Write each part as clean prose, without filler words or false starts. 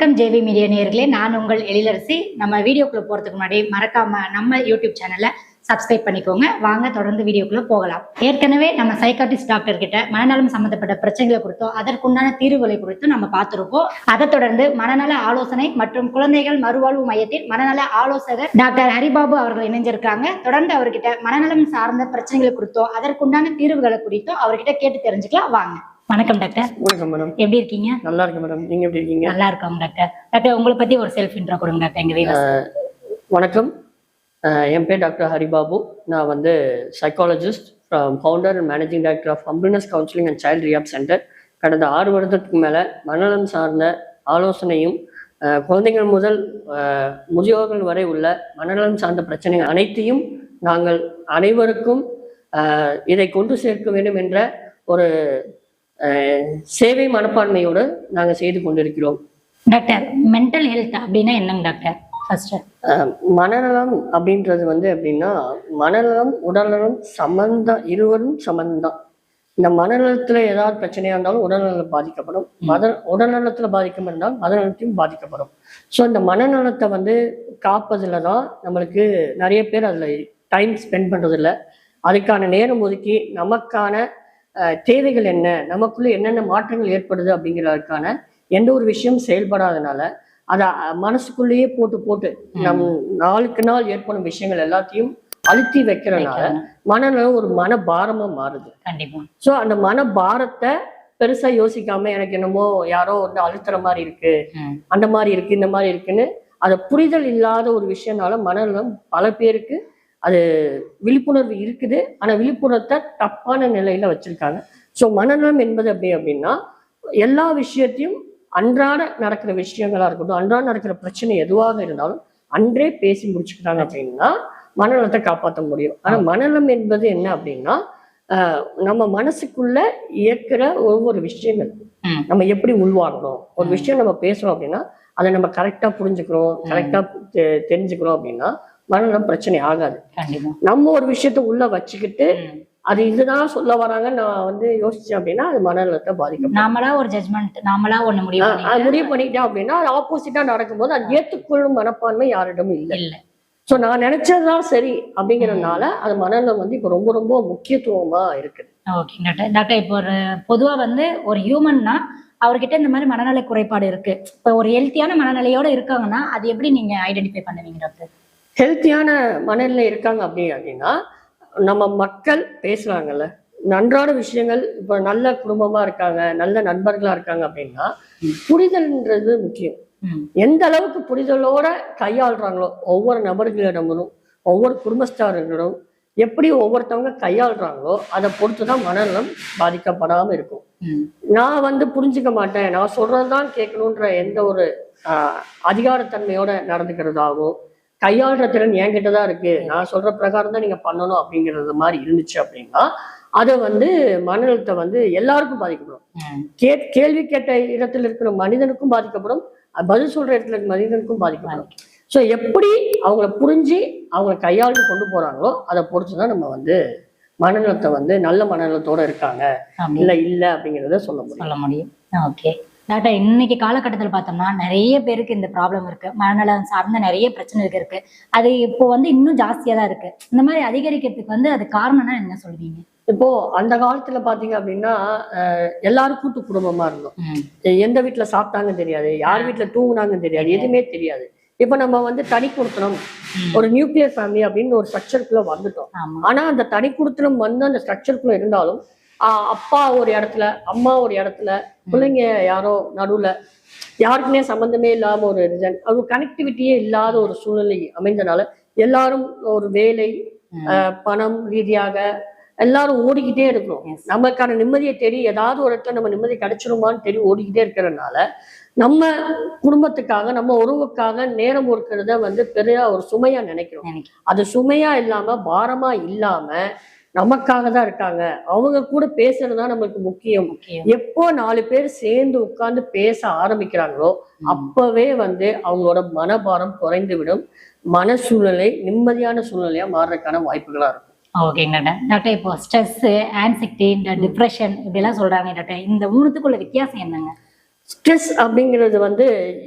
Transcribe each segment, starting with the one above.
வணக்கம் JV media நேயர்களே, நான் உங்கள் எழிலரசி. நம்ம வீடியோக்குள்ள போறதுக்கு முன்னாடி மறக்காம நம்ம யூடியூப் சேனலை சப்ஸ்கிரைப் பண்ணிக்கோங்க. வாங்க தொடர்ந்து வீடியோக்குள்ள போகலாம். ஏற்கனவே நம்ம சைக்காட்ரிஸ்ட் டாக்டர் கிட்ட மனநலம் சம்பந்தப்பட்ட பிரச்சனைகளை குறித்தும் அதற்குண்டான தீர்வுகளை குறித்தும் நம்ம பார்த்திருப்போம். அதை தொடர்ந்து மனநல ஆலோசனை மற்றும் குழந்தைகள் மறுவாழ்வு மையத்தில் மனநல ஆலோசகர் டாக்டர் ஹரிபாபு அவர்கள் இணைஞ்சிருக்காங்க. தொடர்ந்து அவர்கிட்ட மனநலம் சார்ந்த பிரச்சனைகளை குறித்தும் அதற்குண்டான தீர்வுகளை குறித்தும் அவர்கிட்ட கேட்டு தெரிஞ்சுக்கலாம். வாங்க. வணக்கம் டாக்டர். வணக்கம் மேடம். எப்படி இருக்கீங்க? நல்லா இருக்கேன் மேடம். நீங்க எப்படி இருக்கீங்க? நல்லா இருக்கோம் டாக்டர். டாக்டர், உங்களை பத்தி ஒரு செல்ஃப் இன்ட்ரோ கொடுங்க டாக்டர் எங்க வீட்ல. வணக்கம், என் பேர் டாக்டர் ஹரிபாபு. நான் வந்து psychologist, founder and managing director of humbleness counselling and child rehab centre. கடந்த 6 வருடத்துக்கு மேலே மனநலம் சார்ந்த ஆலோசனையும் குழந்தைகள் முதல் முதியோர்கள் வரை உள்ள மனநலம் சார்ந்த பிரச்சனைகள் அனைத்தையும் நாங்கள் அனைவருக்கும் இதை கொண்டு சேர்க்க வேண்டும் என்ற ஒரு சேவை மனப்பான்மையோடு நாங்கள் செய்து கொண்டிருக்கிறோம். டாக்டர், மென்டல் ஹெல்த் அப்படின்னா என்னங்க டாக்டர்? ஃபர்ஸ்ட் மனநலம் அப்படின்றது வந்து எப்படின்னா, மனநலம் உடல்நலம் சம்பந்தம், இருவரும் சம்பந்தம். இந்த மனநலத்துல ஏதாவது பிரச்சனையா இருந்தாலும் உடல்நலம் பாதிக்கப்படும், உடல்நலத்துல பாதிக்கம் இருந்தால் மனநலத்தையும் பாதிக்கப்படும். ஸோ இந்த மனநலத்தை வந்து காப்பதுல தான் நம்மளுக்கு நிறைய பேர் அதுல டைம் ஸ்பெண்ட் பண்றதில்ல. அதுக்கான நேரம் ஒதுக்கி நமக்கான தேவைகள் என்ன, நமக்குள்ள என்னென்ன மாற்றங்கள் ஏற்படுது அப்படிங்கிறதுக்கான எந்த ஒரு விஷயம் செயல்படாதனால அதை மனசுக்குள்ளேயே போட்டு நம் நாளுக்கு நாள் ஏற்படும் விஷயங்கள் எல்லாத்தையும் அழுத்தி வைக்கிறதுனால மனநலம் ஒரு மன பாரமா மாறுது. கண்டிப்பா. ஸோ அந்த மன பாரத்தை பெருசா யோசிக்காம எனக்கு என்னமோ யாரோ வந்து அழுத்துற மாதிரி இருக்கு, அந்த மாதிரி இருக்கு, இந்த மாதிரி இருக்குன்னு அதை புரிதல் இல்லாத ஒரு விஷயம்னால மனநலம் பல பேருக்கு அது விழிப்புணர்வு இருக்குது, ஆனா விழிப்புணர்வை தப்பான நிலையில வச்சிருக்காங்க. ஸோ மனநலம் என்பது அப்படின்னா எல்லா விஷயத்தையும் அன்றாட நடக்கிற விஷயங்களா இருக்கட்டும், அன்றாட நடக்கிற பிரச்சனை எதுவாக இருந்தாலும் அன்றே பேசி முடிச்சுக்கிறாங்க அப்படின்னா மனநலத்தை காப்பாற்ற முடியும். ஆனா மனநலம் என்பது என்ன அப்படின்னா, நம்ம மனசுக்குள்ள இயக்குற ஒவ்வொரு விஷயங்கள் நம்ம எப்படி உள்வாங்கணும். ஒரு விஷயம் நம்ம பேசுறோம் அப்படின்னா அதை நம்ம கரெக்டா புரிஞ்சுக்கிறோம், கரெக்டா தெரிஞ்சுக்கிறோம் அப்படின்னா மனநலம் பிரச்சனை ஆகாது. நம்ம ஒரு விஷயத்த உள்ள வச்சுக்கிட்டு அது இதுதான் சொல்ல வராங்க நான் வந்து யோசிச்சேன் அப்படின்னா அது மனநலத்தை பாதிக்கும். நாமளா ஒரு ஜட்ஜ்மெண்ட், நாமளா ஒண்ணு முடிவு பண்ணிட்டேன் அப்படின்னா அது ஆப்போசிட்டா நடக்கும்போது அது ஏற்றுக்கொள்ளும் மனப்பான்மை யாரிடமும் இல்லை. ஸோ நான் நினைச்சதுதான் சரி அப்படிங்கிறதுனால அது மனநலம் வந்து இப்போ ரொம்ப ரொம்ப முக்கியத்துவமா இருக்குது. Okay doctor. டாக்டர், இப்போ ஒரு பொதுவா வந்து ஒரு ஹியூமன்னா அவர்கிட்ட இந்த மாதிரி மனநல குறைபாடு இருக்கு, இப்போ ஒரு ஹெல்த்தியான மனநிலையோட இருக்காங்கன்னா அது எப்படி நீங்க ஐடென்டிஃபை பண்ணுவீங்க டாக்டர்? ஹெல்த்தியான மனநிலை இருக்காங்க அப்படின்னா நம்ம மக்கள் பேசுறாங்கல்ல, நன்றான விஷயங்கள், இப்போ நல்ல குடும்பமா இருக்காங்க, நல்ல நண்பர்களா இருக்காங்க அப்படின்னா புரிதல்ன்றது முக்கியம். எந்த அளவுக்கு புரிதலோட கையாளுறாங்களோ ஒவ்வொரு நபர்களிடமும் ஒவ்வொரு குடும்பஸ்தாரர்களும் எப்படி ஒவ்வொருத்தவங்க கையாளுறாங்களோ அதை பொறுத்துதான் மனநலம் பாதிக்கப்படாம இருக்கும். நான் வந்து புரிஞ்சுக்க மாட்டேன், நான் சொல்றதுதான் கேட்கணுன்ற எந்த ஒரு அதிகாரத்தன்மையோட நடந்துக்கிறதாகவும் கையாளுற திறன் என்கிட்டதான் இருக்கு, நான் சொல்ற பிரகாரம் தான் நீங்க பண்ணணும் அப்படிங்கிறது மாதிரி இருந்துச்சு அப்படின்னா அதை வந்து மனநலத்தை வந்து எல்லாருக்கும் பாதிக்கப்படும். கேள்வி கேட்ட இடத்துல இருக்கிற மனிதனுக்கும் பாதிக்கப்படும், பதில் சொல்ற இடத்துல இருக்கிற மனிதனுக்கும் பாதிக்கப்படும். ஸோ எப்படி அவங்கள புரிஞ்சு அவங்கள கையாளு கொண்டு போறாங்களோ அதை பொறுத்துதான் நம்ம வந்து மனநலத்தை வந்து நல்ல மனநலத்தோட இருக்காங்க இல்ல அப்படிங்கிறத சொல்ல முடியும். ஓகே டாக்டர், இன்னைக்கு காலகட்டத்தில் பார்த்தோம்னா நிறைய பேருக்கு இந்த ப்ராப்ளம் இருக்கு, மனநலம் சார்ந்த நிறைய பிரச்சனைகள் இருக்கு. அது இப்போ வந்து இன்னும் ஜாஸ்தியா தான் இருக்கு. இந்த மாதிரி அதிகரிக்கிறதுக்கு வந்து அது காரணம்னா என்ன சொல்வீங்க? இப்போ அந்த காலத்துல பாத்தீங்க அப்படின்னா எல்லாரும் கூட்டு குடும்பமா இருந்தோம். எந்த வீட்டுல சாப்பிட்டாங்க தெரியாது, யார் வீட்டுல தூங்குனாங்கன்னு தெரியாது, எதுவுமே தெரியாது. இப்ப நம்ம வந்து தனி குடுத்தனம், ஒரு நியூக்ளியர் ஃபேமிலி அப்படின்னு ஒரு ஸ்ட்ரக்சருக்குள்ள வந்துட்டோம். ஆனா அந்த தனி குடுத்தனம் வந்து அந்த ஸ்ட்ரக்சருக்குள்ள இருந்தாலும் அப்பா ஒரு இடத்துல, அம்மா ஒரு இடத்துல, பிள்ளைங்க யாரோ நடுவுல, யாருக்குமே சம்பந்தமே இல்லாம ஒரு கனெக்டிவிட்டியே இல்லாத ஒரு சூழ்நிலை அமைந்தனால எல்லாரும் ஒரு வேலை பணம் ரீதியாக எல்லாரும் ஓடிக்கிட்டே இருக்கிறோம். நமக்கான நிம்மதியை தேடி ஏதாவது ஒரு இடத்துல நம்ம நிம்மதி கிடைச்சிருமான்னு தேடி ஓடிக்கிட்டே இருக்கிறதுனால நம்ம குடும்பத்துக்காக நம்ம உறவுக்காக நேரம் ஒதுக்கிறத வந்து பெரிய ஒரு சுமையா நினைக்கிறோம். அது சுமையா இல்லாம பாரமா இல்லாம நமக்காக தான் இருக்காங்க, அவங்க கூட பேசுறதுதான் நம்மளுக்கு முக்கியம். எப்போ 4 பேர் சேர்ந்து உட்கார்ந்து பேச ஆரம்பிக்கிறாங்களோ அப்பவே வந்து அவங்களோட மனபாரம் குறைந்து விடும், மன சூழ்நிலை நிம்மதியான சூழ்நிலையா மாறுறதுக்கான வாய்ப்புகளா இருக்கும். ஓகேங்க டாக்டர். இப்போ ஸ்ட்ரெஸ், ஆன்சைட்டி, டிப்ரெஷன் இப்படிலாம் சொல்றாங்க டாக்டர், இந்த 3த்துக்குள்ள வித்தியாசம் என்னங்க? ஸ்ட்ரெஸ் அப்படிங்கிறது வந்து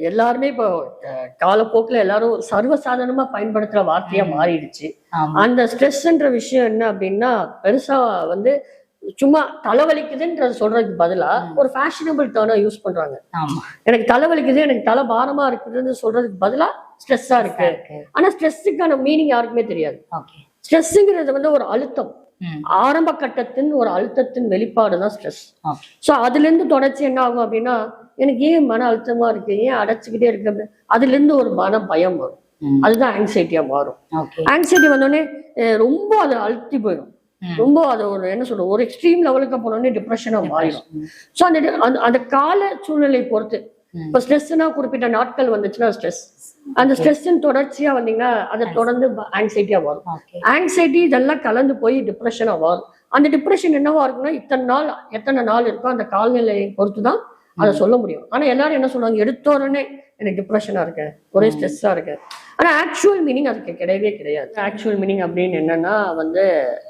எல்லாருமே இப்போ காலப்போக்கில் எல்லாரும் சர்வசாதாரணமா பயன்படுத்துற வார்த்தையா மாறிடுச்சு. அந்த ஸ்ட்ரெஸ்ன்ற விஷயம் என்ன அப்படின்னா பெருசா வந்து சும்மா தலைவலிக்குதுன்றது சொல்றதுக்கு பதிலா ஒரு ஃபேஷனபிள் டேர்னா யூஸ் பண்றாங்க. எனக்கு தலைவலிக்குது, எனக்கு தலை பாரமா இருக்குதுன்னு சொல்றதுக்கு பதிலா ஸ்ட்ரெஸ்ஸா இருக்கு. ஆனா ஸ்ட்ரெஸ்ஸுக்கான மீனிங் யாருக்குமே தெரியாது. ஸ்ட்ரெஸ்ஸுங்கிறது வந்து ஒரு அழுத்தம், ஆரம்ப கட்டத்தின் ஒரு அழுத்தத்தின் வெளிப்பாடு தான் ஸ்ட்ரெஸ். ஸோ அதுல இருந்து தொடர்ச்சி என்ன ஆகும் அப்படின்னா எனக்கு ஏன் மன அழுத்தமா இருக்கு, ஏன் அடைச்சிக்கிட்டே இருக்கு, அதுல இருந்து ஒரு மன பயம் வரும். அதுதான் ஆங்ஸைட்டியா மாறும். ஆங்ஸைட்டி வந்தோடனே ரொம்ப அதை அழுத்தி போயிடும். ரொம்ப அது ஒரு என்ன சொல்ற ஒரு எக்ஸ்ட்ரீம் லெவலுக்கு போனோடனே டிப்ரெஷனா மாறிடும். ஸோ அந்த கால சூழ்நிலை பொறுத்து இப்ப ஸ்ட்ரெஸ்னா குறிப்பிட்ட நாட்கள் வந்துச்சுன்னா ஸ்ட்ரெஸ், அந்த ஸ்ட்ரெஸ்ஸின் தொடர்ச்சியா வந்தீங்கன்னா அதை தொடர்ந்து ஆங்ஸைட்டியா வரும். ஆங்ஸைட்டி இதெல்லாம் கலந்து போய் டிப்ரெஷனா வரும். அந்த டிப்ரெஷன் என்னவா இருக்குன்னா எத்தனை நாள் இருக்கோ அந்த காலநிலையை பொறுத்துதான் அதை சொல்ல முடியும். ஆனா எல்லாரும் என்ன சொல்றாங்க, எடுத்த உடனே எனக்கு டிப்ரெஷனா இருக்கு, ஒரே ஸ்ட்ரெஸ்ஸா இருக்கு. ஆனா ஆக்சுவல் மீனிங் அதுக்கு கிடையவே கிடையாது. ஆக்சுவல் மீனிங் அப்படின்னு என்னன்னா வந்து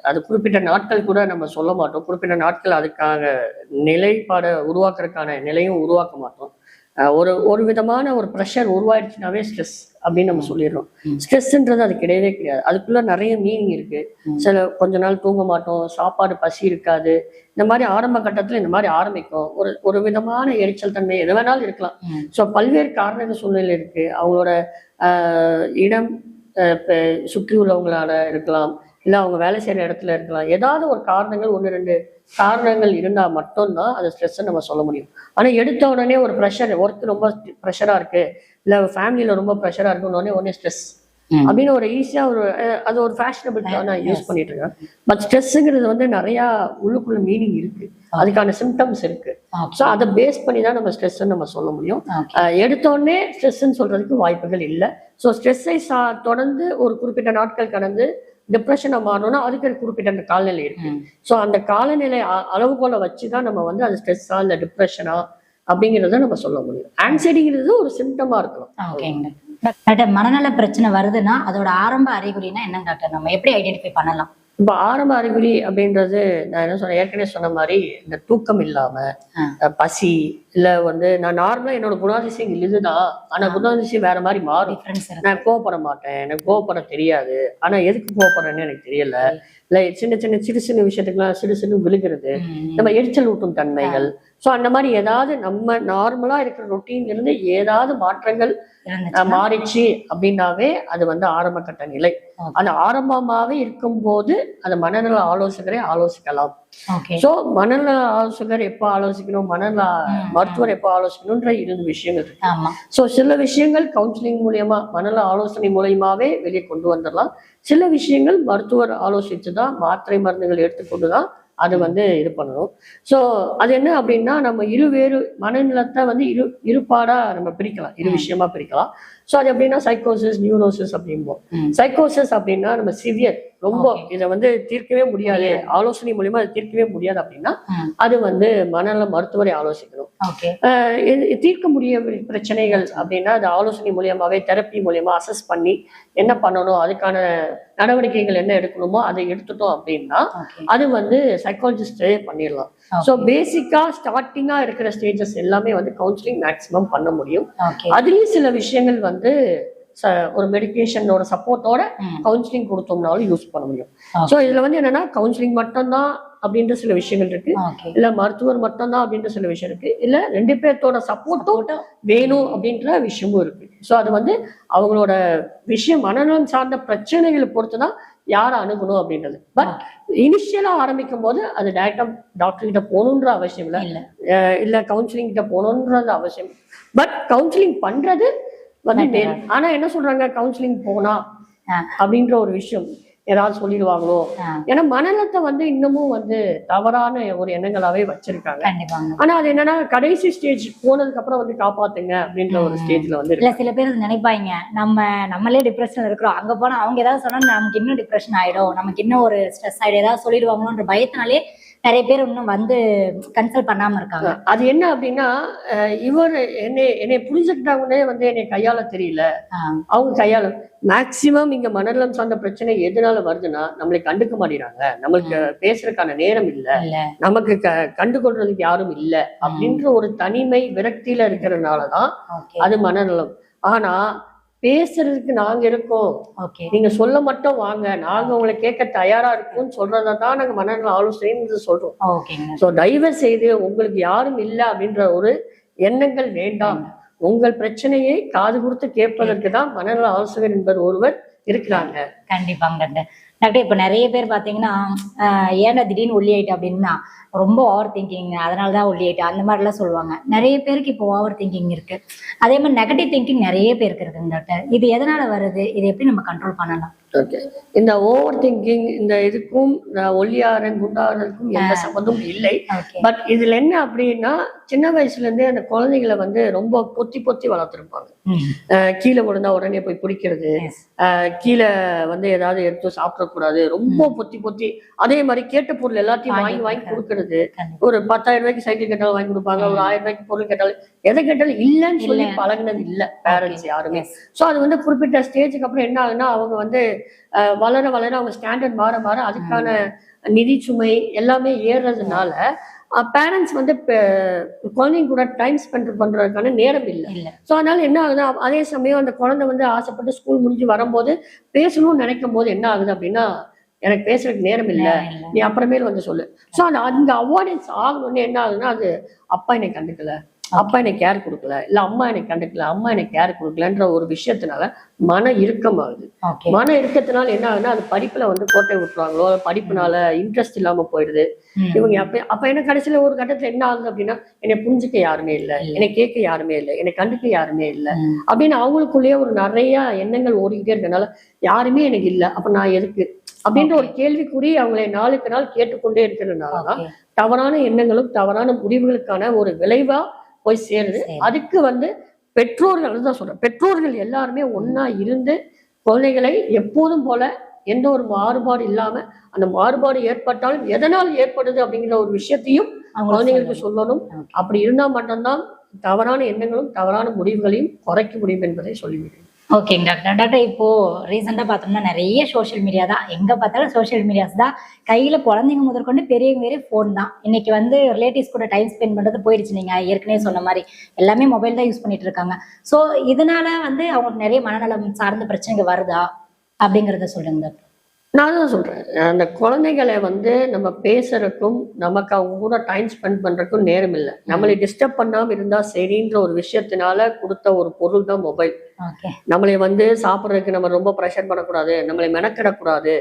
அது குறிப்பிட்ட நாட்கள் கூட நம்ம சொல்ல மாட்டோம். குறிப்பிட்ட நாட்கள் அதுக்காக நிலைப்பாடை உருவாக்குறதுக்கான நிலையும் உருவாக்க மாட்டோம். ஒரு விதமான ஒரு ப்ரெஷர் உருவாயிடுச்சுனாவே ஸ்ட்ரெஸ் அப்படின்னு நம்ம சொல்லிடுறோம். ஸ்ட்ரெஸ்ன்றது அது கிடையவே கிடையாது. அதுக்குள்ள நிறைய மீனிங் இருக்கு. கொஞ்ச நாள் தூங்க மாட்டோம், சாப்பாடு பசி இருக்காது, இந்த மாதிரி ஆரம்ப கட்டத்துல இந்த மாதிரி ஆரம்பிக்கும். ஒரு விதமான எரிச்சல் தன்மை எது வேணாலும் இருக்கலாம். ஸோ பல்வேறு காரணங்கள் சூழ்நிலை இருக்கு. அவங்களோட இடம் சுற்றி உள்ளவங்களால இருக்கலாம், இல்லை அவங்க வேலை செய்யற இடத்துல இருக்கலாம். ஏதாவது ஒரு காரணங்கள் 1-2 காரணங்கள் இருந்தா மட்டும்தான் அந்த ஸ்ட்ரெஸ்ஸை நம்ம சொல்ல முடியும். ஆனா எடுத்த உடனே ஒரு ப்ரெஷர், ஒர்க் ரொம்ப ப்ரெஷரா இருக்கு, இல்ல ஃபேமிலியில ரொம்ப ப்ரெஷரா இருக்குன்னு உடனே ஸ்ட்ரெஸ் அப்படின்னு ஒரு ஈஸியா அது ஒரு ஃபேஷனபிள் நான் யூஸ் பண்ணிட்டு இருக்கேன். பட் ஸ்ட்ரெஸ்ஸுங்கிறது வந்து நிறைய உள்ளுக்குள்ள மீனிங் இருக்கு, அதுக்கான சிம்டம்ஸ் இருக்கு. ஸோ அதை பேஸ் பண்ணி தான் நம்ம ஸ்ட்ரெஸ் நம்ம சொல்ல முடியும். எடுத்த உடனே ஸ்ட்ரெஸ்ன்னு சொல்றதுக்கு வாய்ப்புகள் இல்லை. ஸோ ஸ்ட்ரெஸ்ஸை தொடர்ந்து ஒரு குறிப்பிட்ட நாட்கள் கடந்து டிப்ரெஷனை மாறணும்னா அதுக்கு ஒரு குறிப்பிட்ட காலநிலை இருக்கு. ஸோ அந்த காலநிலை அளவுகோலை வச்சுதான் நம்ம வந்து அது ஸ்ட்ரெஸ்ஸா இல்லை டிப்ரெஷனா அப்படிங்கிறத நம்ம சொல்ல முடியும். ஆங்ஸைட்டிங்கிறது ஒரு சிம்டமா இருக்கலாம். டாக்டர், மனநல பிரச்சனை வருதுன்னா அதோட ஆரம்ப அறிகுறினா என்ன டாக்டர், நம்ம எப்படி ஐடென்டிஃபை பண்ணலாம்? இப்ப ஆரம்ப அறிகுறி அப்படின்றது நான் என்ன சொன்னேன், ஏற்கனவே சொன்ன மாதிரி இந்த தூக்கம் இல்லாம, பசி, இல்ல வந்து நான் நார்மலா என்னோட குணாதிசயம் இதுதான், ஆனா குணாதிசயம் வேற மாதிரி மாறும். நான் கோவப்பட மாட்டேன், எனக்கு கோவப்பட தெரியாது, ஆனா எதுக்கு கோவப்படுறேன்னு எனக்கு தெரியல, இல்ல சின்ன சிறு விஷயத்துக்குலாம் சிறு விழுகிறது, நம்ம எரிச்சல் ஊட்டும் தன்மைகள். ஸோ அந்த மாதிரி ஏதாவது நம்ம நார்மலா இருக்கிற ரொட்டீன்ல இருந்து ஏதாவது மாற்றங்கள் மாறிச்சு அப்படின்னாவே அது வந்து ஆரம்ப கட்ட நிலை. அது ஆரம்பமாவே இருக்கும்போது அந்த மனநல ஆலோசகரை ஆலோசிக்கலாம். சோ மனநல ஆலோசகர் எப்ப ஆலோசிக்கணும், மனநல மருத்துவர் எப்ப ஆலோசிக்கணும்ன்ற 2 விஷயங்கள் இருக்கு. சோ சில விஷயங்கள் கவுன்சிலிங் மூலியமா, மனநல ஆலோசனை மூலியமாவே வெளியே கொண்டு வந்துடலாம். சில விஷயங்கள் மருத்துவர் ஆலோசிச்சுதான், மாத்திரை மருந்துகள் எடுத்துக்கொண்டுதான் அது வந்து இது பண்ணணும். ஸோ அது என்ன அப்படின்னா நம்ம இருவேறு மனநிலத்தை வந்து இருப்பாடா நம்ம பிரிக்கலாம், 2 விஷயமா பிரிக்கலாம். ஸோ அது எப்படின்னா சைக்கோசிஸ், நியூரோசிஸ் அப்படிம்போம். சைக்கோசிஸ் அப்படின்னா நம்ம சிவியர், ரொம்ப இதை வந்து தீர்க்கவே முடியாது, ஆலோசனை மூலியமா அதை தீர்க்கவே முடியாது அப்படின்னா அது வந்து மனநல மருத்துவரை ஆலோசிக்கணும். தீர்க்க முடிய பிரச்சனைகள் அப்படின்னா அது ஆலோசனை மூலியமாவே, தெரப்பி மூலியமா அசஸ் பண்ணி என்ன பண்ணணும், அதுக்கான நடவடிக்கைகள் என்ன எடுக்கணுமோ அதை எடுத்துட்டோம் அப்படின்னா அது வந்து சைக்காலஜிஸ்டே பண்ணிடலாம். ஸோ பேசிக்கா ஸ்டார்டிங்கா இருக்கிற ஸ்டேஜஸ் எல்லாமே வந்து கவுன்சிலிங் மேக்சிமம் பண்ண முடியும். அதுலயும் சில விஷயங்கள் வந்து ஒரு மெடிக்கேஷனோட சப்போர்ட்டோட கவுன்சிலிங் கொடுத்தோம்னாலும் யூஸ் பண்ண முடியும். ஸோ இதுல வந்து என்னன்னா கவுன்சிலிங் மட்டும்தான் அப்படின்ற சில விஷயங்கள் இருக்கு, இல்ல மருத்துவர் மட்டும்தான் அப்படின்ற சில விஷயம் இருக்கு, இல்ல 2 பேர்த்தோட சப்போர்ட்டும் வேணும் அப்படின்ற விஷயமும் இருக்கு. ஸோ அது வந்து அவங்களோட விஷயம் மனநலம் சார்ந்த பிரச்சனைகளை பொறுத்துதான் யாரை அணுகணும் அப்படின்றது. பட் இனிஷியலா ஆரம்பிக்கும் போது அது டைரக்டா டாக்டர் கிட்ட போகணுன்ற அவசியம் இல்லை, இல்ல கவுன்சிலிங் கிட்ட போகணுன்றது அவசியம். பட் கவுன்சிலிங் பண்றது வந்து ஆனா என்ன சொல்றாங்க, கவுன்சிலிங் போனா அப்படின்ற ஒரு விஷயம் ஏதாவது சொல்லிடுவாங்களோ, ஏன்னா மனநலத்தை வந்து இன்னமும் வந்து தவறான ஒரு எண்ணங்களாவே வச்சிருக்காங்க. ஆனா அது என்னன்னா கடைசி ஸ்டேஜ் போனதுக்கு அப்புறம் வந்து காப்பாத்துங்க அப்படின்ற ஒரு ஸ்டேஜ்ல வந்து இல்ல சில பேர் நினைப்பாங்க நம்மளே டிப்ரெஷன்ல இருக்கிறோம், அங்க போனா அவங்க ஏதாவது சொன்னா நமக்கு இன்னும் டிப்ரெஷன் ஆயிடும், நமக்கு இன்னும் ஒரு ஸ்ட்ரெஸ் ஆயிடும், ஏதாவது சொல்லிடுவாங்களோன்ற பயத்தினாலே நிறைய பேர் இன்னும் வந்து கன்சல்ட் பண்ணாம இருக்காங்க. அது என்ன அப்படின்னா இவர் என்னை புரிஞ்சுக்கிட்டாங்கன்னே வந்து என்னை கையாள தெரியல. அவங்க கையாள மேக்சிமம் இங்க மனநலம் சார்ந்த பிரச்சனை எதனால வருதுன்னா நம்மளை கண்டுக்க மாட்டேறாங்க, நம்மளுக்கு பேசுறதுக்கான நேரம் இல்ல, நமக்கு கண்டுகொள்றதுக்கு யாரும் இல்ல அப்படின்ற ஒரு தனிமை விரக்தியில இருக்கிறதுனாலதான் அது மனநலம். ஆனா பேசுறதுக்கு நாங்க இருக்கோம், நீங்க சொல்ல மட்டும் வாங்க, நாங்க உங்களை கேட்க தயாரா இருக்கோம்னு சொல்றதான் நாங்க மனநல ஆலோசனை சொல்றோம். சோ தயவு செய்து உங்களுக்கு யாரும் இல்லை அப்படின்ற ஒரு எண்ணங்கள் வேண்டாம். உங்கள் பிரச்சனையை காது கொடுத்து கேட்பதற்கு தான் மனநல ஆலோசகர் என்பது ஒருவர் இருக்கிறாங்க. கண்டிப்பாங்க டாக்டர். இப்ப நிறைய பேர் பாத்தீங்கன்னா ஏன்னா திடீர்னு ஒல்லி ஆயிட்டு அப்படின்னா ரொம்ப ஓவர் திங்கிங், அதனாலதான் ஒல்லி ஆயிட்டு அந்த மாதிரி எல்லாம் சொல்லுவாங்க. நிறைய பேருக்கு இப்போ ஓவர் திங்கிங் இருக்கு, அதே மாதிரி நெகட்டிவ் திங்கிங் நிறைய பேருக்கு இருக்குங்க டாக்டர். இது எதனால வருது, இது எப்படி நம்ம கண்ட்ரோல் பண்ணலாம்? ஓகே, இந்த ஓவர் திங்கிங் இந்த இதுக்கும் ஒல்லியாரன் குண்டாரனுக்கும் எந்த சம்பந்தமும் இல்லை. பட் இதுல என்ன அப்படின்னா சின்ன வயசுல இருந்தே அந்த குழந்தைகளை வந்து ரொம்ப பொத்தி பொத்தி வளர்த்துருப்பாங்க. கீழே விழுந்தா உடனே போய் பிடிக்கிறது, கீழே வந்து ஏதாவது எடுத்து சாப்பிடக்கூடாது, ரொம்ப பொத்தி பொத்தி. அதே மாதிரி கேட்ட பொருள் எல்லாத்தையும் வாங்கி வாங்கி கொடுக்கறது. ஒரு 10,000 ரூபாய்க்கு சைக்கிள் கேட்டாலும் வாங்கி கொடுப்பாங்க, ஒரு 1000 ரூபாய்க்கு பொருள் கேட்டாலும் எதை கேட்டாலும் இல்லைன்னு சொல்லி பழகினது இல்லை பேரண்ட்ஸ் யாருமே. ஸோ அது வந்து குறிப்பிட்ட ஸ்டேஜுக்கு அப்புறம் என்ன ஆகுதுன்னா அவங்க வந்து வளர வளர அவங்க ஸ்டாண்டர்ட் மாற மாற அதுக்கான நிதி சுமை எல்லாமே ஏறுறதுனால பேரண்ட்ஸ் வந்து குழந்தைங்க கூட டைம் ஸ்பெண்ட் பண்றதுக்கான நேரம் இல்லை. ஸோ அதனால என்ன ஆகுது, அதே சமயம் அந்த குழந்தை வந்து ஆசைப்பட்டு ஸ்கூல் முடிஞ்சு வரும்போது பேசணும்னு நினைக்கும் போது என்ன ஆகுது அப்படின்னா எனக்கு பேசுறதுக்கு நேரம் இல்லை, நீ அப்புறமேல வந்து சொல்லு. ஸோ அந்த அவாய்டன்ஸ் ஆகணும்னு என்ன ஆகுதுன்னா அது அப்பா என்னை கண்டுக்கல, அப்பா எனக்கு கேர் கொடுக்கல, இல்ல அம்மா எனக்கு கண்டுக்கல, அம்மா எனக்கு கேர் கொடுக்கலன்ற ஒரு விஷயத்தினால மன இறுக்கம் ஆகுது. மன இறுக்கத்தினால என்ன ஆகுதுன்னா அது படிப்புல வந்து கோட்டை விட்டுருவாங்களோ, படிப்புனால இன்ட்ரெஸ்ட் இல்லாம போயிடுது இவங்க. அப்ப என்ன கடைசியில ஒரு கட்டத்துல என்ன ஆகுது அப்படின்னா என்னை புரிஞ்சுக்க யாருமே இல்லை, என்னை கேட்க யாருமே இல்லை, என்னை கண்டுக்க யாருமே இல்லை அப்படின்னு அவங்களுக்குள்ளேயே ஒரு நிறைய எண்ணங்கள் ஓடிக்கிட்டே இருக்கனால யாருமே எனக்கு இல்லை, அப்ப நான் எதுக்கு அப்படின்ற ஒரு கேள்விக்குறி அவங்களை நாளுக்கு நாள் கேட்டுக்கொண்டே இருக்கிறதுனாலதான் தவறான எண்ணங்களும் தவறான முடிவுகளுக்கான ஒரு விளைவா போய் சேருது. அதுக்கு வந்து பெற்றோர்கள் தான் சொல்றேன், பெற்றோர்கள் எல்லாருமே ஒன்னா இருந்து குழந்தைகளை எப்போதும் போல எந்த ஒரு மாறுபாடு இல்லாம அந்த மாறுபாடு ஏற்பட்டாலும் எதனால் ஏற்படுது அப்படிங்கிற ஒரு விஷயத்தையும் குழந்தைங்களுக்கு சொல்லணும். அப்படி இருந்தா மட்டும்தான் தவறான எண்ணங்களும் தவறான முடிவுகளையும் குறைக்க முடியும் என்பதை சொல்லிவிடுறேன். ஓகேங்க டாக்டர். டாக்டர் இப்போ ரீசெண்டா பார்த்தோம்னா நிறைய சோஷியல் மீடியா தான், எங்க பார்த்தாலும் சோஷியல் மீடியாஸ் தான், கையில குழந்தைங்க முதற்கொண்டு பெரியவங்க வேற ஃபோன் தான். இன்னைக்கு வந்து ரிலேட்டிவ்ஸ் கூட டைம் ஸ்பெண்ட் பண்றது போயிடுச்சு. நீங்க ஏற்கனவே சொன்ன மாதிரி எல்லாமே மொபைல் தான் யூஸ் பண்ணிட்டு இருக்காங்க. ஸோ இதனால வந்து அவங்களுக்கு நிறைய மனநலம் சார்ந்த பிரச்சனைகள் வருதா அப்படிங்கிறத சொல்லுங்க டாக்டர். நான் தான் சொல்றேன், அந்த குழந்தைகளை வந்து நம்ம பேசுறதுக்கும் நமக்கு அவங்க கூட டைம் ஸ்பெண்ட் பண்றதுக்கும் நேரம் இல்லை. நம்மளை டிஸ்டர்ப் பண்ணாம இருந்தா சரின்ற ஒரு விஷயத்தினால கொடுத்த ஒரு பொருள் தான் மொபைல். நம்மளை வந்து சாப்பிட்றதுக்கு நம்ம ரொம்ப ப்ரெஷர் பண்ணக்கூடாது, நம்மளை மெனக்கிடக்கூடாது,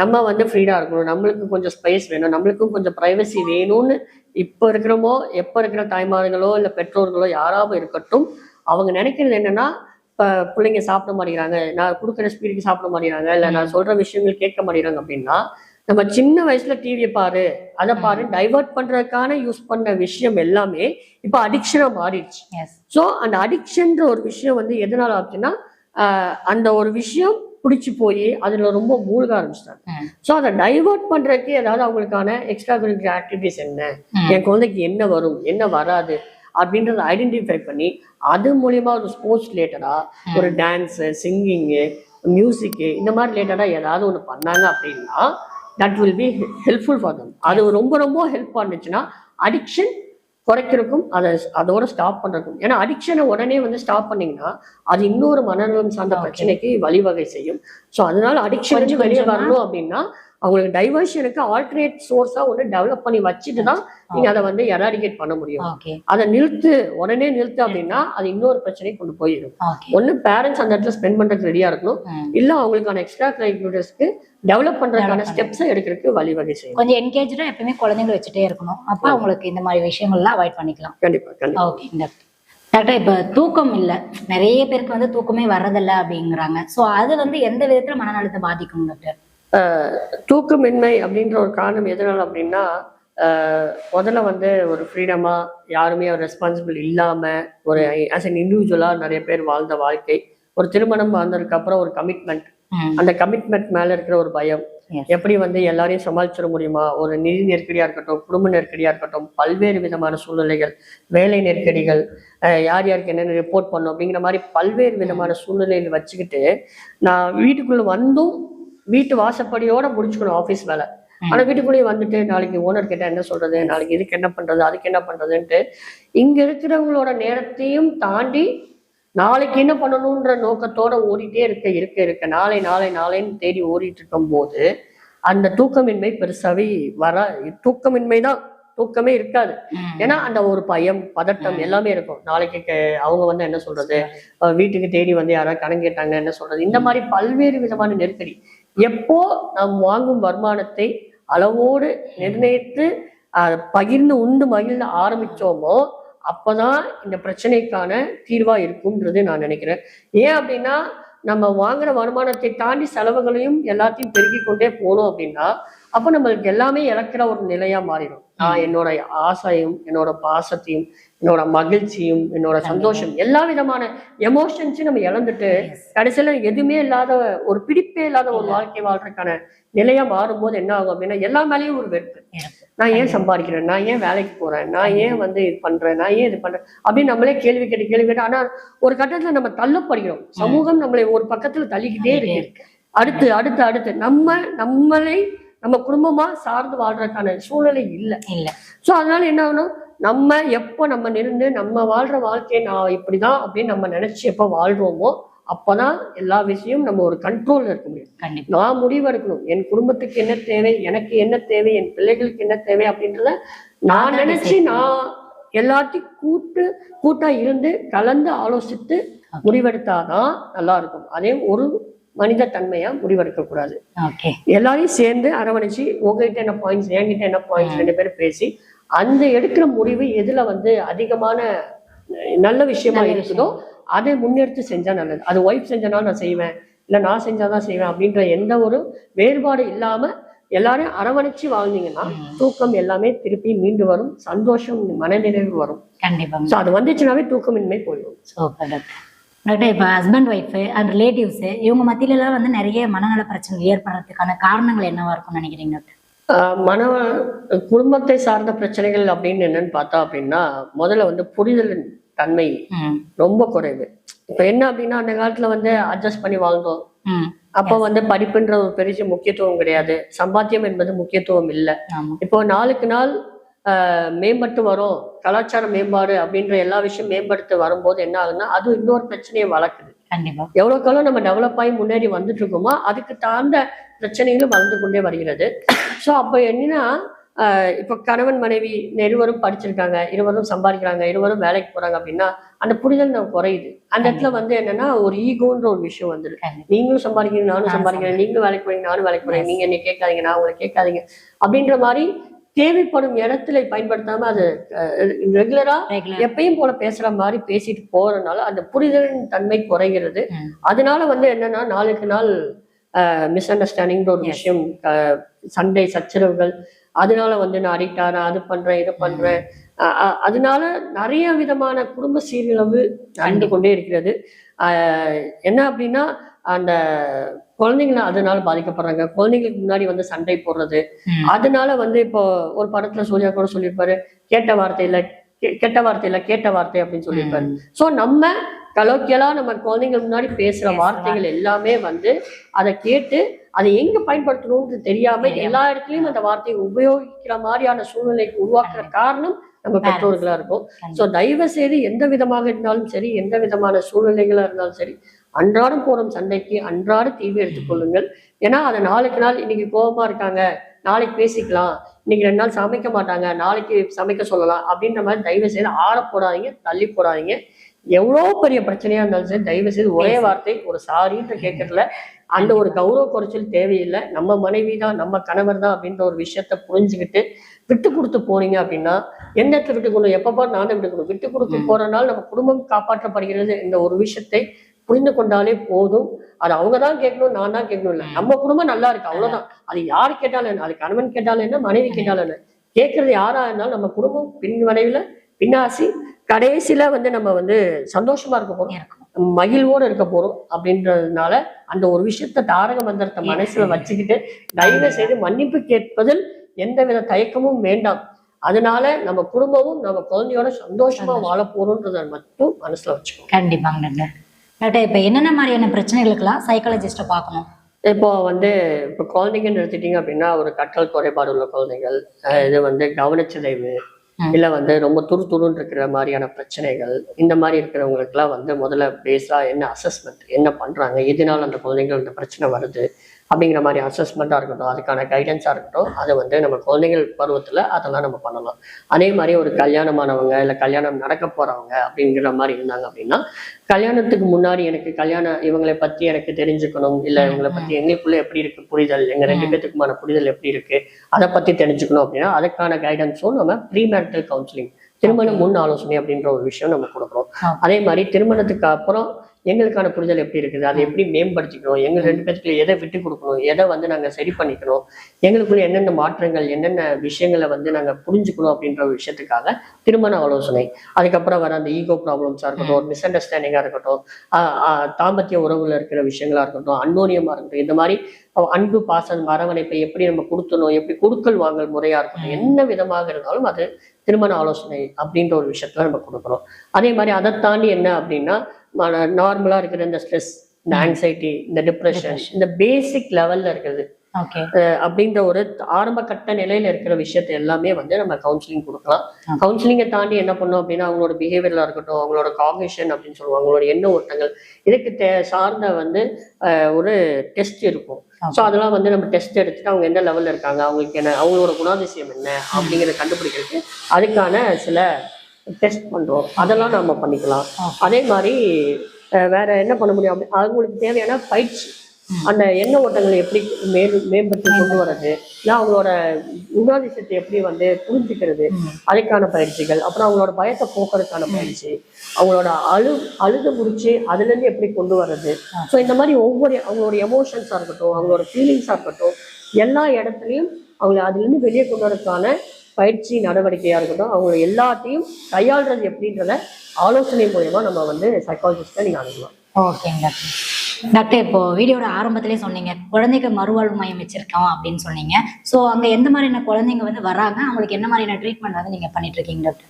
நம்ம வந்து ஃப்ரீடா இருக்கணும், நம்மளுக்கு கொஞ்சம் ஸ்பேஸ் வேணும், நம்மளுக்கும் கொஞ்சம் பிரைவசி வேணும்னு இப்ப இருக்கிறோமோ எப்ப இருக்கிற தாய்மார்களோ இல்ல பெற்றோர்களோ யாராவது இருக்கட்டும், அவங்க நினைக்கிறது என்னன்னா பிள்ளைங்க சாப்பிட மாட்டேங்கிறாங்க, நான் கொடுக்குற ஸ்பீடுக்கு சாப்பிட மாட்டேங்கிறாங்க, இல்ல நான் சொல்ற விஷயங்கள் கேட்க மாட்டேங்கிறாங்க அப்படின்னா நம்ம சின்ன வயசுல டிவியை பாரு அதை பாரு டைவர்ட் பண்றதுக்கான யூஸ் பண்ண விஷயம் எல்லாமே இப்ப அடிக்ஷனா மாறிடுச்சு. ஸோ அந்த அடிக்ஷன்ற ஒரு விஷயம் வந்து எதனால ஆச்சுன்னா அந்த ஒரு விஷயம் பிடிச்சி போய் அதுல ரொம்ப மூழ்க ஆரம்பிச்சிட்டாங்க. ஸோ அதை டைவர்ட் பண்றதுக்கு ஏதாவது அவங்களுக்கான எக்ஸ்ட்ரா கரிக்குலர் ஆக்டிவிட்டிஸ் என்ன, என் குழந்தைக்கு என்ன வரும் என்ன வராது அப்படின்றத ஐடென்டிஃபை பண்ணி அது மூலியமா ஒரு ஸ்போர்ட்ஸ் ரிலேட்டடா ஒரு டான்ஸு சிங்கிங்கு மியூசிக்கு இந்த மாதிரி ரிலேட்டடா ஏதாவது ஒன்று பண்ணாங்க அப்படின்னா that will be helpful for them. அது ரொம்ப ரொம்ப ஹெல்ப் பண்ணுச்சுன்னா அடிக்ஷன் குறைக்கிறதுக்கும் அதோட ஸ்டாப் பண்றதுக்கும். ஏன்னா அடிக்ஷனை உடனே வந்து ஸ்டாப் பண்ணீங்கன்னா அது இன்னொரு மனநலம் சார்ந்த பிரச்சனைக்கு வழிவகை செய்யும். ஸோ அதனால அடிக்ஷன் வெளியே வரணும் அப்படின்னா அவங்களுக்கு டைவர்ஷனுக்கு ஆல்டர்னேட் சோர்ஸா ஒன்று டெவலப் பண்ணி வச்சுட்டு தான் நீங்க அதை வந்து எராடிகேட் பண்ண முடியும். அதை உடனே நிறுத்து அப்படின்னா அது இன்னொரு பிரச்சனை கொண்டு போயிடும். ஒன்னு பேரண்ட்ஸ் அந்த இடத்துல ஸ்பெண்ட் பண்றதுக்கு ரெடியா இருக்கணும், இல்ல அவங்களுக்கான எக்ஸ்ட்ரா கரிக்குலர்ஸ்க்கு டெவலப் பண்றதுக்கான ஸ்டெப்ஸை எடுக்கிறதுக்கு வழிவகை செய்யும். கொஞ்சம் என்கேஜா எப்பவுமே குழந்தைங்களை வச்சுட்டே இருக்கணும், அப்ப அவங்களுக்கு இந்த மாதிரி விஷயங்கள்லாம் அவாய்ட் பண்ணிக்கலாம். கண்டிப்பா. ஓகே டாக்டர், இப்ப தூக்கம் இல்லை, நிறைய பேருக்கு வந்து தூக்கமே வர்றதில்லை அப்படிங்கிறாங்க. ஸோ அது வந்து எந்த விதத்துல மனநலத்தை பாதிக்கும் டாக்டர்? தூக்கமின்மை அப்படின்ற ஒரு காரணம் எதனால அப்படின்னா முதல்ல வந்து ஒரு ஃப்ரீடமா யாருமே ஒரு ரெஸ்பான்சிபிள் இல்லாம ஒரு ஆஸ் அன் இண்டிவிஜுவலா நிறைய பேர் வாழ்ந்த வாழ்க்கை, ஒரு திருமணம் வந்ததுக்கு அப்புறம் ஒரு கமிட்மெண்ட், அந்த கமிட்மெண்ட் மேல இருக்கிற ஒரு பயம், Yes. எப்படி வந்து எல்லாரையும் சமாளிச்சிட முடியுமா, ஒரு நிதி நெருக்கடியா இருக்கட்டும், குடும்ப நெருக்கடியா இருக்கட்டும், பல்வேறு விதமான சூழ்நிலைகள், வேலை நெருக்கடிகள், யார் யாருக்கு என்னென்ன ரிப்போர்ட் பண்ணும் அப்படிங்கிற மாதிரி பல்வேறு விதமான சூழ்நிலைகள் வச்சுக்கிட்டு நான் வீட்டுக்குள்ள வந்தும் வீட்டு வாசப்படியோட முடிச்சுக்கணும் ஆஃபீஸ் வேலை. ஆனா வீட்டுக்குள்ளேயே வந்துட்டு நாளைக்கு ஓனர் கிட்ட என்ன சொல்றது, நாளைக்கு இதுக்கு என்ன பண்றது, அதுக்கு என்ன பண்றதுன்ட்டு இங்க இருக்கிறவங்களோட நேரத்தையும் தாண்டி நாளைக்கு என்ன பண்ணணும்ன்ற நோக்கத்தோட ஓடிட்டே இருக்க நாளை நாளை நாளைன்னு தேடி ஓடிட்டு இருக்கும் போது அந்த தூக்கமின்மை பெருசாவே தூக்கமின்மைதான், தூக்கமே இருக்காது. ஏன்னா அந்த ஒரு பயம், பதட்டம் எல்லாமே இருக்கும். நாளைக்கு அவங்க வந்து என்ன சொல்றது, வீட்டுக்கு தேடி வந்து யாராவது கடன் கேட்டாங்க என்ன சொல்றது, இந்த மாதிரி பல்வேறு விதமான நெருக்கடி. எப்போ நாம் வாங்கும் வருமானத்தை அளவோடு நிர்ணயித்து பகிர்ந்து உண்டு மகிழ்ந்து ஆரம்பிச்சோமோ அப்பதான் இந்த பிரச்சனைக்கான தீர்வா இருக்கும்ன்றது நான் நினைக்கிறேன். ஏன் அப்படின்னா நம்ம வாங்குற வருமானத்தை தாண்டி செலவுகளையும் எல்லாத்தையும் பெருக்கி கொண்டே போனோம் அப்படின்னா அப்ப நம்மளுக்கு எல்லாமே இழக்கிற ஒரு நிலையா மாறிடும். நான் என்னோட ஆசையும் என்னோட பாசத்தையும் என்னோட மகிழ்ச்சியும் என்னோட சந்தோஷம் எல்லா விதமான எமோஷன்ஸையும் நம்ம இழந்துட்டு கடைசியில எதுவுமே இல்லாத ஒரு பிடிப்பே இல்லாத ஒரு வாழ்க்கை வாழ்றதுக்கான நிலையா மாறும்போது என்ன ஆகும் அப்படின்னா எல்லா மேலேயும் ஒரு வெறுப்பு. நான் ஏன் சம்பாதிக்கிறேன், நான் ஏன் வேலைக்கு போறேன், நான் ஏன் வந்து இது பண்றேன், நான் ஏன் இது பண்றேன் அப்படின்னு நம்மளே கேள்வி கேட்டு ஆனா ஒரு கட்டத்துல நம்ம தள்ளப்படுகிறோம். சமூகம் நம்மளை ஒரு பக்கத்துல தள்ளிக்கிட்டே இருக்கு. அடுத்து அடுத்து அடுத்து நம்மளை நம்ம குடும்பமா சார்ந்து வாழ்றதுக்கான சூழ்நிலை இல்லை. சோ அதனால என்ன ஆகணும், நம்ம எப்போ நம்ம நின்று நம்ம வாழ்ற வாழ்க்கையை நான் இப்படிதான் அப்படின்னு நம்ம நினைச்சு எப்போ வாழ்றோமோ அப்பதான் எல்லா விஷயமும் நம்ம ஒரு கண்ட்ரோல்ல இருக்க முடியும். நான் முடிவெடுக்கணும், என் குடும்பத்துக்கு என்ன தேவை, எனக்கு என்ன தேவை, என் பிள்ளைகளுக்கு என்ன தேவை அப்படின்றத நான் நினைச்சு நான் எல்லாத்தையும் கூட்டா இருந்து கலந்து ஆலோசித்து முடிவெடுத்தாதான் நல்லா இருக்கும். அதே ஒரு மனித தன்மையா முடிவெடுக்க கூடாது. எல்லாரையும் சேர்ந்து அரவணைச்சு உங்ககிட்ட என்ன பாயிண்ட்ஸ், என்கிட்ட என்ன பாயிண்ட்ஸ், 2 பேரும் பேசி அந்த எடுக்கிற முடிவு எதுல வந்து அதிகமான நல்ல விஷயமா இருக்குதோ அதை முன்னெடுத்து செஞ்சா நல்லது. அது ஒய்ஃப் செஞ்சனால நான் செய்வேன், இல்ல நான் செஞ்சாதான் செய்வேன் அப்படின்ற எந்த ஒரு வேறுபாடு இல்லாம எல்லாரையும் அரவணைச்சு வாழ்ந்தீங்கன்னா தூக்கம் எல்லாமே திருப்பி மீண்டு வரும், சந்தோஷம் மனநிறைவு வரும். கண்டிப்பா அது வந்துச்சுனாவே தூக்கமின்மை போயிடும். டாக்டர், இப்போ ஹஸ்பண்ட் ஒய்ஃபு அண்ட் ரிலேட்டிவ்ஸு இவங்க மத்தியிலலாம் வந்து நிறைய மனநல பிரச்சனைகள் ஏற்படுறதுக்கான காரணங்கள் என்னவா இருக்கும்னு நினைக்கிறீங்க டாக்டர்? குடும்பத்தை சார்ந்த பிரச்சனைகள் அப்படின்னு என்னன்னு பார்த்தா அப்படின்னா முதல்ல வந்து புரிதல் தன்மை ரொம்ப குறைவு. இப்ப என்ன அப்படின்னா அந்த காலத்துல வந்து அட்ஜஸ்ட் பண்ணி வாழ்ந்தோம். அப்ப வந்து படிப்புன்ற ஒரு பெரிய முக்கியத்துவம் கிடையாது, சம்பாத்தியம் என்பது முக்கியத்துவம் இல்லை. இப்போ நாளுக்கு நாள் மேம்பட்டு வரும், கலாச்சார மேம்பாடு அப்படின்ற எல்லா விஷயம் மேம்படுத்த வரும்போது என்ன ஆகுதுன்னா அது இன்னொரு பிரச்சனையை வளர்க்குது. எவ்வளவுக்கெல்லாம் நம்ம டெவலப் ஆகி முன்னேறி வந்துட்டு இருக்கோமோ அதுக்கு தாழ்ந்த பிரச்சனைகளும் வளர்ந்து கொண்டே வருகிறது. ஸோ அப்ப என்னன்னா இப்ப கணவன் மனைவி இருவரும் படிச்சிருக்காங்க, இருவரும் சம்பாதிக்கிறாங்க, இருவரும் வேலைக்கு போறாங்க அப்படின்னா அந்த புரிதல் நம்ம குறையுது. அந்த இடத்துல வந்து என்னன்னா ஒரு ஈகோன்ற ஒரு விஷயம் வந்துரு. நீங்களும் சம்பாதிக்கிறீங்க, நானும் சம்பாதிக்கிறேன், நீங்களும் வேலைக்கு போறீங்க, நானும் வேலைக்கு போறேன், நீங்க என்ன கேட்காதீங்க, நான் உங்களை கேட்காதீங்க அப்படின்ற மாதிரி தேவைப்படும் இடத்துல பயன்படுத்தாம அது ரெகுலரா எப்பயும் போல பேசுற மாதிரி பேசிட்டு போறதுனால அந்த புரிதலின் தன்மை குறைகிறது. அதனால வந்து என்னன்னா நாளுக்கு நாள் மிஸ் அண்டர்ஸ்டாண்டிங் ஒரு விஷயம், சண்டை சச்சரவுகள், அதனால வந்து நான் அடிக்ட் ஆறேன், அது பண்றேன், இது பண்றேன், அதனால நிறைய விதமான குடும்ப சீரழிவு நடந்து கொண்டே இருக்கிறது. என்ன அப்படின்னா அந்த குழந்தைங்களை அதனால பாதிக்கப்படுறாங்க. குழந்தைங்களுக்கு முன்னாடி வந்து சண்டை போடுறது, அதனால வந்து இப்போ ஒரு படத்துல சூர்யா கூட சொல்லியிருப்பாரு, கெட்ட வார்த்தை இல்ல கேட்ட வார்த்தை அப்படின்னு சொல்லியிருப்பாரு. சோ நம்ம கலோக்கியலா நம்ம குழந்தைங்க முன்னாடி பேசுற வார்த்தைகள் எல்லாமே வந்து அதை கேட்டு அதை எங்க பயன்படுத்தணும்னு தெரியாம எல்லா இடத்துலயும் அந்த வார்த்தையை உபயோகிக்கிற மாதிரியான சூழ்நிலைக்கு உருவாக்குற காரணம் நம்ம பெற்றோர்களா இருக்கும். சோ தயவு செய்து எந்த விதமாக இருந்தாலும் சரி, எந்த விதமான சூழ்நிலைகளா இருந்தாலும் சரி, அன்றாடம் போடும் சண்டைக்கு அன்றாட தீர்வு எடுத்துக்கொள்ளுங்கள். ஏன்னா அதை நாளுக்கு நாள் இன்னைக்கு கோபமா இருக்காங்க, நாளைக்கு பேசிக்கலாம், இன்னைக்கு 2 நாள் சமைக்க மாட்டாங்க, நாளைக்கு சமைக்க சொல்லலாம் அப்படின்ற மாதிரி தயவு செய்து ஆற போடாதீங்க, தள்ளி போடாதீங்க. எவ்வளவு பெரிய பிரச்சனையா இருந்தாலும் சரி தயவு செய்து ஒரே வார்த்தை ஒரு சாரின்ற கேட்கறதுல அந்த ஒரு கௌரவ குறைச்சல் தேவையில்லை. நம்ம மனைவி தான், நம்ம கணவர் தான் அப்படின்ற ஒரு விஷயத்த புரிஞ்சுக்கிட்டு விட்டு கொடுத்து போனீங்க அப்படின்னா எந்த இடத்துல விட்டு கொடுக்கணும், எப்பப்பா நானும் விட்டு கொடுத்து போறதுனால நம்ம குடும்பம் காப்பாற்றப்படுகிறது இந்த ஒரு விஷயத்தை புரிந்து கொண்டாலே போதும். அது அவங்கதான் கேட்கணும், நான் தான் கேட்கணும் இல்லை, நம்ம குடும்பம் நல்லா இருக்கு அவ்வளவுதான். அது யாரு கேட்டாலும் என்ன, அது கணவன் கேட்டாலும் என்ன, மனைவி கேட்டாலும் என்ன, கேட்கறது யாரா இருந்தாலும் நம்ம குடும்பம் பின் விளைவுல பின்னாசி கடைசியில வந்து நம்ம வந்து சந்தோஷமா இருக்க போறோம். மகிழ்வோடு இருக்க போறோம் அப்படின்றதுனால அந்த ஒரு விஷயத்த தாரக மந்திரத்தை மனசுல வச்சுக்கிட்டு தயவு செய்து மன்னிப்பு கேட்பதில் எந்தவித தயக்கமும் வேண்டாம். அதனால நம்ம குடும்பமும் நம்ம குழந்தையோட சந்தோஷமா வாழ போறோம்ன்றத மட்டும் மனசுல வச்சுக்கோங்க. கண்டிப்பாங்க டாக்டர். டாக்டர் இப்போ என்னென்ன மாதிரியான பிரச்சனைகளுக்கெல்லாம் சைக்காலஜிஸ்ட்டை பார்க்கணும்? இப்போ குழந்தைங்கன்னு எடுத்துட்டீங்க அப்படின்னா ஒரு கற்றல் குறைபாடு உள்ள குழந்தைகள், இது கவனச்சிதைவு, இல்ல ரொம்ப துருன்னு இருக்கிற மாதிரியான பிரச்சனைகள், இந்த மாதிரி இருக்கிறவங்களுக்குலாம் முதல்ல பேஸா என்ன அசஸ்மெண்ட் என்ன பண்றாங்க, எதனால அந்த குழந்தைகள் இந்த பிரச்சனை வருது அப்படிங்கிற மாதிரி அசஸ்மெண்ட்டாக இருக்கட்டும், அதுக்கான கைடன்ஸாக இருக்கட்டும், அதை நம்ம குழந்தைகள் பருவத்தில் அதெல்லாம் நம்ம பண்ணலாம். அதே மாதிரி ஒரு கல்யாணமானவங்க இல்லை கல்யாணம் நடக்க போகிறவங்க அப்படிங்கிற மாதிரி இருந்தாங்க அப்படின்னா, கல்யாணத்துக்கு முன்னாடி இவங்களை பற்றி எனக்கு தெரிஞ்சுக்கணும், இல்லை இவங்களை பற்றி எங்களுக்குள்ள எப்படி இருக்கு புரிதல், எங்கள் 2 பேத்துக்குமான புரிதல் எப்படி இருக்கு, அதை பற்றி தெரிஞ்சுக்கணும் அப்படின்னா அதுக்கான கைடன்ஸும் நம்ம ப்ரீ மேரிட்டல் கவுன்சிலிங், திருமண முன் ஆலோசனை அப்படின்ற ஒரு விஷயம் நம்ம கொடுக்குறோம். அதே மாதிரி திருமணத்துக்கு அப்புறம் எங்களுக்கான புரிதல் எப்படி இருக்குது, அதை எப்படி மேம்படுத்திக்கணும், எங்கள் 2 பேருக்கு எதை விட்டு கொடுக்கணும், எதை நாங்கள் சரி பண்ணிக்கணும், எங்களுக்குள்ள என்னென்ன மாற்றங்கள் என்னென்ன விஷயங்களை நாங்கள் புரிஞ்சுக்கணும் அப்படின்ற ஒரு விஷயத்துக்காக திருமண ஆலோசனை. அதுக்கப்புறம் வர அந்த ஈகோ ப்ராப்ளம்ஸாக இருக்கட்டும், ஒரு மிஸ் அண்டர்ஸ்டாண்டிங்காக இருக்கட்டும், தாம்பத்திய உறவுல இருக்கிற விஷயங்களா இருக்கட்டும், அன்னோனியமாக இருக்கட்டும், இந்த மாதிரி அன்பு பாசம் அரவணைப்பை எப்படி நம்ம கொடுத்தணும், எப்படி கொடுக்கல் வாங்கல் முறையா இருக்கணும், என்ன விதமாக இருந்தாலும் அது திருமண ஆலோசனை அப்படின்ற ஒரு விஷயத்துல நம்ம கொடுக்குறோம். அதே மாதிரி அதை தாண்டி என்ன அப்படின்னா நார்மலா இருக்கிற இந்த ஸ்ட்ரெஸ், இந்த ஆங்ஸைட்டி, இந்த டிப்ரெஷன், இந்த பேசிக் லெவல்ல இருக்குது அப்படின்ற ஒரு ஆரம்ப கட்ட நிலையில இருக்கிற விஷயத்த எல்லாமே நம்ம கவுன்சிலிங் கொடுக்கலாம். கவுன்சிலிங்கை தாண்டி என்ன பண்ணோம் அப்படின்னா அவங்களோட பிஹேவியர்ல இருக்கட்டும், அவங்களோட காக்னிஷன் அப்படின்னு சொல்லுவாங்க, அவங்களோட எண்ண ஓட்டங்கள், இதுக்கு சார்ந்த ஒரு டெஸ்ட் இருக்கும். ஸோ அதெல்லாம் நம்ம டெஸ்ட் எடுத்துட்டு அவங்க எந்த லெவல்ல இருக்காங்க, அவங்களுக்கு என்ன, அவங்களோட குணாதிசயம் என்ன அப்படிங்கிறத கண்டுபிடிக்கிறதுக்கு அதுக்கான சில டெஸ்ட் பண்றோம். அதெல்லாம் நம்ம பண்ணிக்கலாம். அதே மாதிரி வேற என்ன பண்ண முடியும் அப்படி அவங்களுக்கு தேவையான பயிற்சி, அந்த எண்ண ஓட்டங்களை எப்படி மேம்படுத்தி கொண்டு வர்றது, இல்லை அவங்களோட குணாதிசயத்தை எப்படி புரிஞ்சுக்கிறது, அதுக்கான பயிற்சிகள். அப்புறம் அவங்களோட பயத்தை போக்குறதுக்கான பயிற்சி, அவங்களோட அழுது முடிச்சு அதுல இருந்து எப்படி கொண்டு வர்றது. ஸோ இந்த மாதிரி அவங்களோட எமோஷன்ஸா இருக்கட்டும், அவங்களோட ஃபீலிங்ஸா இருக்கட்டும், எல்லா இடத்துலையும் அவங்களை அதுல இருந்து வெளியே கொண்டு வரதுக்கான பயிற்சி நடவடிக்கையா இருக்கட்டும், அவங்க எல்லாத்தையும் கையாளுறது எப்படின்றத ஆலோசனை மூலமா நம்ம சைக்காலஜிஸ்டை நீங்க அணுகலாம். ஓகேங்க டாக்டர். இப்போ வீடியோட ஆரம்பத்திலே சொன்னீங்க குழந்தைக்கு மறுவாழ்வு மையம் வச்சிருக்கோம் அப்படின்னு சொன்னீங்க. ஸோ அங்க எந்த மாதிரியான குழந்தைங்க வராங்க, அவங்களுக்கு என்ன மாதிரியான ட்ரீட்மெண்ட் நீங்க பண்ணிட்டு இருக்கீங்க டாக்டர்?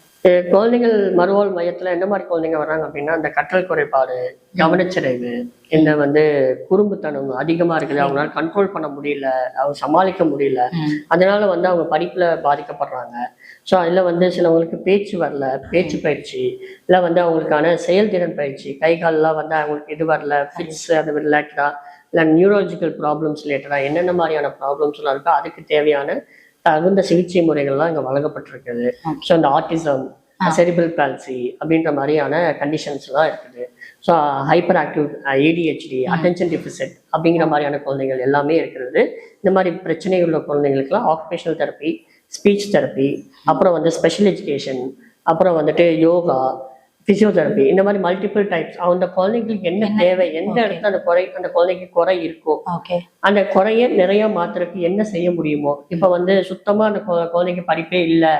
குழந்தைகள் மறுவாழ்வு மையத்துல என்ன மாதிரி குழந்தைங்க வர்றாங்க அப்படின்னா, இந்த கற்றல் குறைபாடு, கவனச்சிதைவு, இந்த குறும்புத்தனம் அதிகமா இருக்குது, அவங்களால கண்ட்ரோல் பண்ண முடியல, அவங்க சமாளிக்க முடியல, அதனால அவங்க படிப்புல பாதிக்கப்படுறாங்க. ஸோ அதில் சிலவங்களுக்கு பேச்சு வரல, பேச்சு பயிற்சி, இல்லை அவங்களுக்கான செயல்திறன் பயிற்சி, கை காலெலாம் அவங்களுக்கு இது வரல, ஃபிட்ஸ் அது ரிலேட்டடா, இல்லை நியூரலாஜிக்கல் ப்ராப்ளம்ஸ் ரிலேட்டடாக என்னென்ன மாதிரியான ப்ராப்ளம்ஸ்லாம் இருக்கோ அதுக்கு தேவையான தகுந்த சிகிச்சை முறைகள்லாம் இங்கே வழங்கப்பட்டிருக்குது. ஸோ இந்த ஆட்டிசம், செரிபிரல் பால்சி அப்படின்ற மாதிரியான கண்டிஷன்ஸ்லாம் இருக்குது. So hyper active ADHD, attention deficit அப்படிங்கிற மாதிரியான குழந்தைகள் எல்லாமே இருக்கிறது. இந்த மாதிரி பிரச்சனை உள்ள குழந்தைங்களுக்குலாம் ஆக்குபேஷனல் தெரப்பி, ஸ்பீச் தெரப்பி, அப்புறம் ஸ்பெஷல் எஜுகேஷன், அப்புறம் யோகா, பிசியோதெரப்பி, இந்த மாதிரி மல்டிபிள் டைப்ஸ். அந்த குழந்தைங்களுக்கு என்ன தேவை, எந்த இடத்துல அந்த குழந்தைக்கு குறை இருக்கோ அந்த குறைய நிறைய மாத்திரக்கு என்ன செய்ய முடியுமோ. இப்ப சுத்தமா அந்த குழந்தைக்கு படிப்பே இல்லை,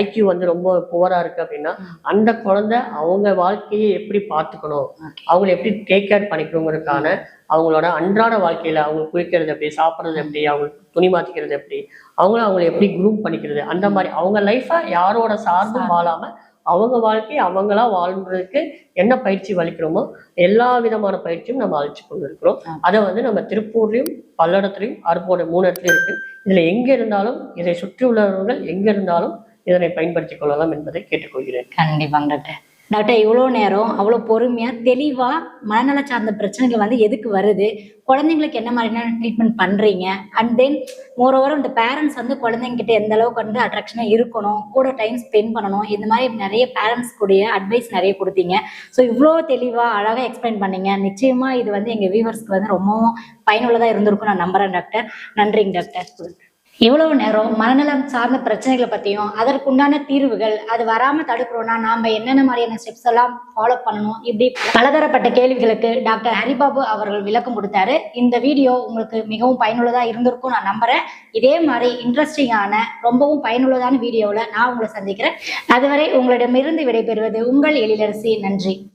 IQ ரொம்ப புவரா இருக்கு அப்படின்னா அந்த குழந்தை அவங்க வாழ்க்கையை எப்படி பார்த்துக்கணும், அவங்களை எப்படி டேக் கேர் பண்ணிக்கணுங்கிறதுக்கான அவங்களோட அன்றாட வாழ்க்கையில அவங்க குளிக்கிறது எப்படி, சாப்பிட்றது எப்படி, அவங்களுக்கு துணி மாத்திக்கிறது எப்படி, அவங்களை எப்படி குரூம் பண்ணிக்கிறது, அந்த மாதிரி அவங்க லைஃபை யாரோட சார்ந்தும் வாழாம அவங்க வாழ்க்கையை அவங்களா வாழ்றதுக்கு என்ன பயிற்சி அளிக்கிறோமோ எல்லா விதமான பயிற்சியும் நம்ம அழிச்சு கொண்டு இருக்கிறோம். அதை நம்ம திருப்பூர்லயும், பல்லடத்துலையும், அருப்போட 3 இடத்துலயும் இருக்கு. இதுல எங்க இருந்தாலும், இதை சுற்றி உள்ளவர்கள் எங்க இருந்தாலும் இதனை பயன்படுத்திக் கொள்ளலாம் என்பதை கேட்டுக்கொள்கிறேன். கண்டிப்பாங்க டாக்டர். டாக்டர் இவ்வளோ நேரம் அவ்வளோ பொறுமையா தெளிவா மனநல சார்ந்த பிரச்சனைகள் எதுக்கு வருது, குழந்தைங்களுக்கு என்ன மாதிரியான ட்ரீட்மெண்ட் பண்றீங்க, அண்ட் தென் மோரோவர் இந்த பேரண்ட்ஸ் குழந்தைங்க கிட்ட எந்த அளவுக்கு அட்ராக்ஷனா இருக்கணும், கூட டைம் ஸ்பெண்ட் பண்ணணும், இந்த மாதிரி நிறைய பேரண்ட்ஸ் கூடிய அட்வைஸ் நிறைய கொடுத்தீங்க. ஸோ இவ்வளோ தெளிவா அழகா எக்ஸ்பிளைன் பண்ணீங்க. நிச்சயமா இது எங்க வியூவர்ஸ்க்கு ரொம்பவும் பயனுள்ளதா இருந்திருக்கும் நான் நம்புறேன் டாக்டர். நன்றிங்க டாக்டர். இவ்வளவு நேரம் மனநலம் சார்ந்த பிரச்சனைகளை பத்தியும் அதற்குண்டான தீர்வுகள், அது வராம தடுக்கிறோம்னா நாம என்னென்ன மாதிரியான ஸ்டெப்ஸ் எல்லாம் ஃபாலோ பண்ணணும், இப்படி பலதரப்பட்ட கேள்விகளுக்கு டாக்டர் ஹரிபாபு அவர்கள் விளக்கம் கொடுத்தாரு. இந்த வீடியோ உங்களுக்கு மிகவும் பயனுள்ளதா இருந்திருக்கும் நான் நம்புறேன். இதே மாதிரி இன்ட்ரெஸ்டிங்கான ரொம்பவும் பயனுள்ளதான வீடியோவில் நான் உங்களை சந்திக்கிறேன். அதுவரை உங்களிடமிருந்து விடைபெறுவது உங்கள் எழிலரசி. நன்றி.